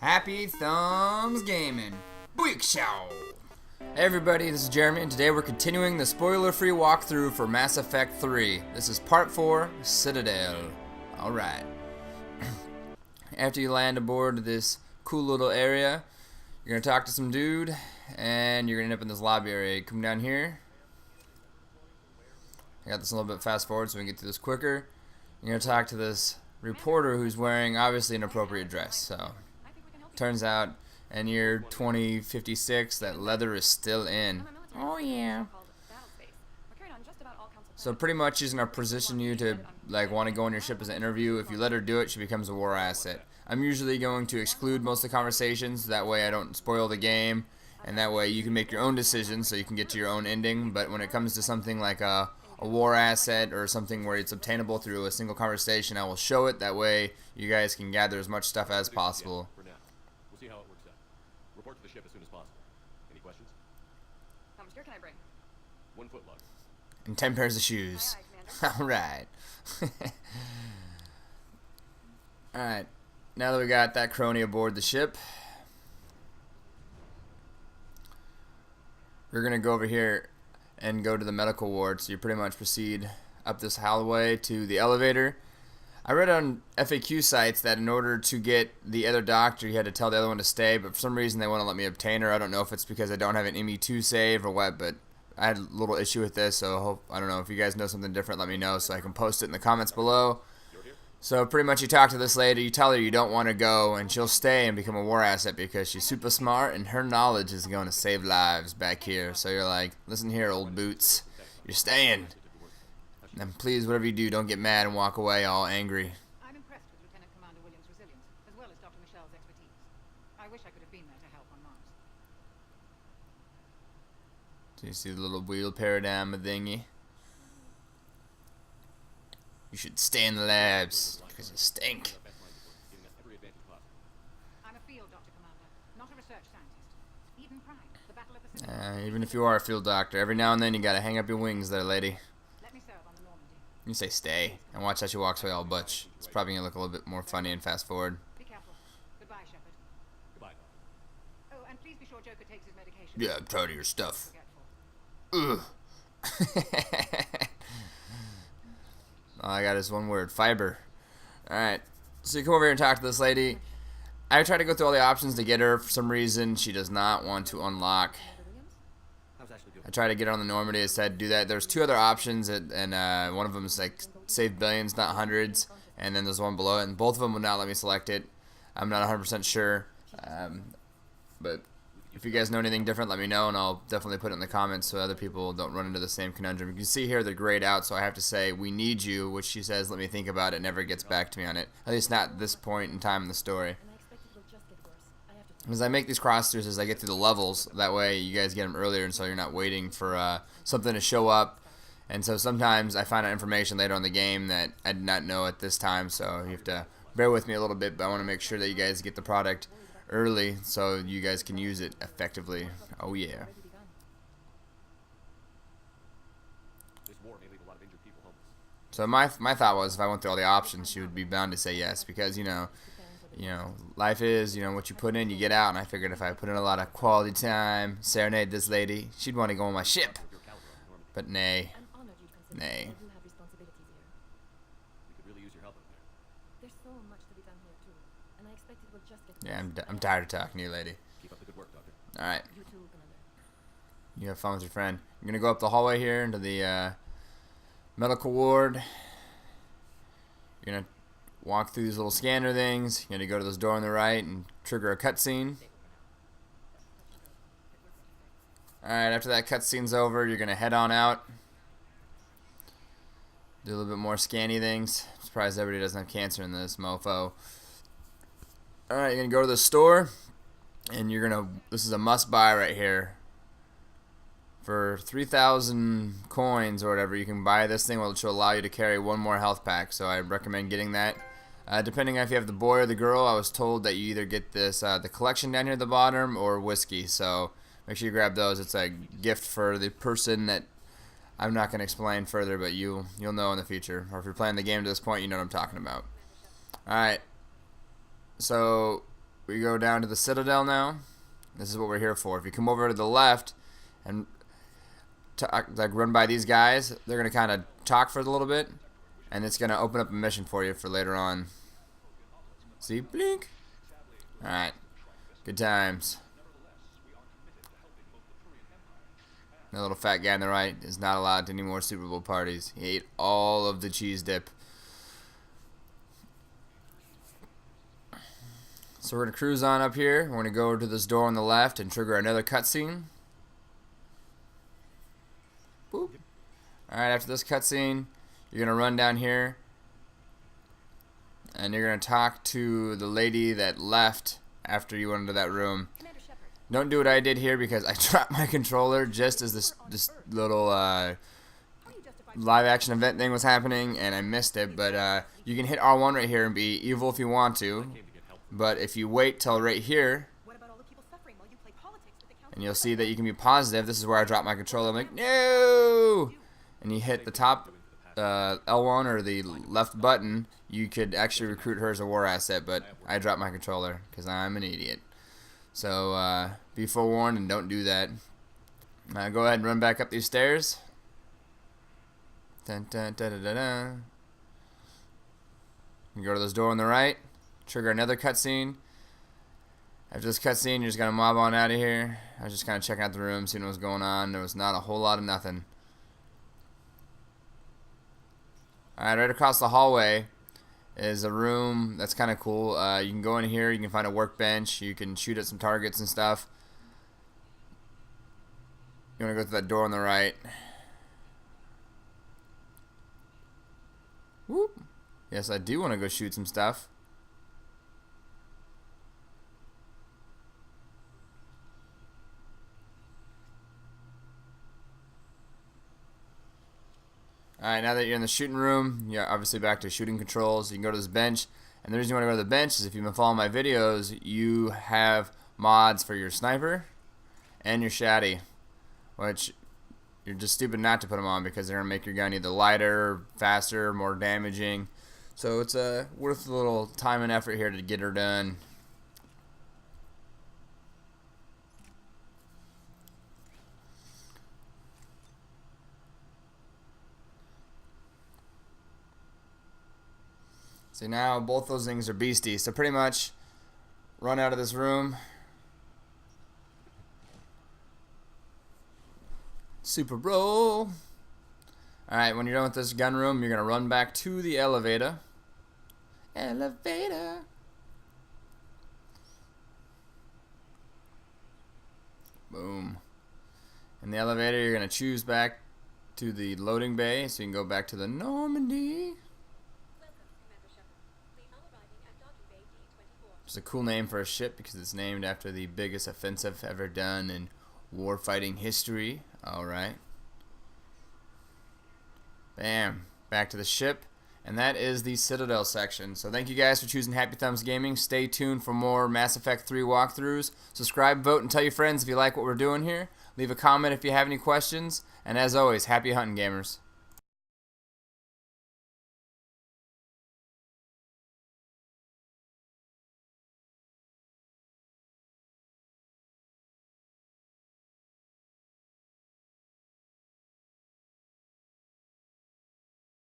Happy Thumbs Gaming. Booyah Show. Hey everybody, this is Jeremy, and today we're continuing the spoiler-free walkthrough for Mass Effect 3. This is Part 4, Citadel. Alright. After you land aboard this cool little area, you're going to talk to some dude, and you're going to end up in this lobby area. Come down here. I got this a little bit fast forward so we can get through this quicker. You're going to talk to this reporter who's wearing obviously an appropriate dress. So, turns out in year 2056 that leather is still in. Oh yeah. So pretty much she's going to position you to want to go on your ship as an interview. If you let her do it, she becomes a war asset. I'm usually going to exclude most of the conversations, that way I don't spoil the game, and that way you can make your own decisions so you can get to your own ending. But when it comes to something like a war asset or something where it's obtainable through a single conversation, I will show it, that way you guys can gather as much stuff as possible. For now. We'll see how it works out. Report to the ship as soon as possible. Any questions? How much gear can I bring? 1 foot lug. And 10 pairs of shoes. Alright. Alright. Now that we got that crony aboard the ship, we're going to go over here and go to the medical ward. So you pretty much proceed up this hallway to the elevator. I read on FAQ sites that in order to get the other doctor, you had to tell the other one to stay, but for some reason they want to let me obtain her. I don't know if it's because I don't have an ME2 save or what, but I had a little issue with this, so I don't know. If you guys know something different, let me know so I can post it in the comments below. So pretty much you talk to this lady, you tell her you don't want to go, and she'll stay and become a war asset because she's super smart and her knowledge is going to save lives back here. So you're like, listen here, old boots, you're staying. And please, whatever you do, don't get mad and walk away all angry. I'm impressed with Lieutenant Commander Williams' resilience, as well as Dr. Michelle's expertise. I wish I could have been there to help on Mars. So you see the little wheel paradigm thingy? You should stay in the labs, because you stink. I'm a field doctor, Commander, not a research scientist. Eden Prime, the Battle of the Citadel. Even if you are a field doctor, every now and then you gotta hang up your wings there, lady. Let me serve on the Normandy. You say stay, and watch how she walks away all butch. It's probably gonna look a little bit more funny and fast forward. Be careful. Goodbye, Shepard. Goodbye. Oh, and please be sure Joker takes his medication. Yeah, I'm proud of your stuff. Forgetful. Ugh. All I got is one word: fiber. Alright, so you come over here and talk to this lady. I tried to go through all the options to get her. For some reason, she does not want to unlock. I tried to get her on the Normandy. It said do that. There's 2 other options, and one of them is like save billions, not hundreds. And then there's one below it, and both of them would not let me select it. I'm not 100% sure. But if you guys know anything different, let me know, and I'll definitely put it in the comments so other people don't run into the same conundrum. You can see here they're grayed out, so I have to say, we need you, which she says, let me think about it, never gets back to me on it. At least not at this point in time in the story. As I make these cross-throughs as I get through the levels, that way you guys get them earlier, and so you're not waiting for something to show up. And so sometimes I find out information later on in the game that I did not know at this time, so you have to bear with me a little bit, but I want to make sure that you guys get the product early so you guys can use it effectively. Oh yeah. So my thought was if I went through all the options, she would be bound to say yes, because you know life is what you put in you get out, and I figured if I put in a lot of quality time, serenade this lady, she'd want to go on my ship. But nay. Yeah, I'm tired of talking to you, lady. Keep up the good work, Doctor. Alright. You have fun with your friend. You're going to go up the hallway here into the medical ward. You're going to walk through these little scanner things. You're going to go to this door on the right and trigger a cutscene. Alright, after that cutscene's over, you're going to head on out. Do a little bit more scanny things. I'm surprised everybody doesn't have cancer in this mofo. Alright, you're going to go to the store, and you're going to, this is a must buy right here. For 3,000 coins or whatever, you can buy this thing, which will allow you to carry 1 more health pack, so I recommend getting that. Depending on if you have the boy or the girl, I was told that you either get this, the collection down here at the bottom, or whiskey, so make sure you grab those. It's a gift for the person that I'm not going to explain further, but you'll know in the future, or if you're playing the game to this point, you know what I'm talking about. Alright. So we go down to the Citadel now. This is what we're here for. If you come over to the left and like run by these guys, they're gonna kind of talk for a little bit, and it's gonna open up a mission for you for later on. See, blink. All right, good times. The little fat guy on the right is not allowed to any more Super Bowl parties. He ate all of the cheese dip. So we're going to cruise on up here. We're going to go over to this door on the left and trigger another cutscene. Boop. Alright, after this cutscene, you're going to run down here. And you're going to talk to the lady that left after you went into that room. Don't do what I did here because I dropped my controller just as this little live action event thing was happening, and I missed it. But you can hit R1 right here and be evil if you want to. But if you wait till right here, and you'll see that you can be positive. This is where I dropped my controller. I'm like, no! And you hit the top L1 or the left button, you could actually recruit her as a war asset. But I dropped my controller because I'm an idiot. So be forewarned and don't do that. Go ahead and run back up these stairs. Dun, dun, dun, dun, dun, dun. You go to this door on the right. Trigger another cutscene. After this cutscene, you're just gonna mob on out of here. I was just kind of checking out the room, seeing what was going on. There was not a whole lot of nothing. Alright, right across the hallway is a room that's kind of cool. You can go in here, you can find a workbench, you can shoot at some targets and stuff. You want to go through that door on the right. Whoop. Yes, I do want to go shoot some stuff. Alright, now that you're in the shooting room, you're obviously back to shooting controls. You can go to this bench, and the reason you want to go to the bench is if you've been following my videos, you have mods for your sniper and your shaddy, which you're just stupid not to put them on because they're going to make your gun either lighter, faster, more damaging. So it's worth a little time and effort here to get her done. See, now both those things are beasties. So pretty much run out of this room. Super roll. Alright, when you're done with this gun room, you're going to run back to the elevator. Elevator. Boom. In the elevator, you're going to choose back to the loading bay so you can go back to the Normandy. It's a cool name for a ship because it's named after the biggest offensive ever done in warfighting history. Alright. Bam. Back to the ship. And that is the Citadel section. So thank you guys for choosing HappyThumbsGaming. Stay tuned for more Mass Effect 3 walkthroughs. Subscribe, vote, and tell your friends if you like what we're doing here. Leave a comment if you have any questions. And as always, happy hunting, gamers.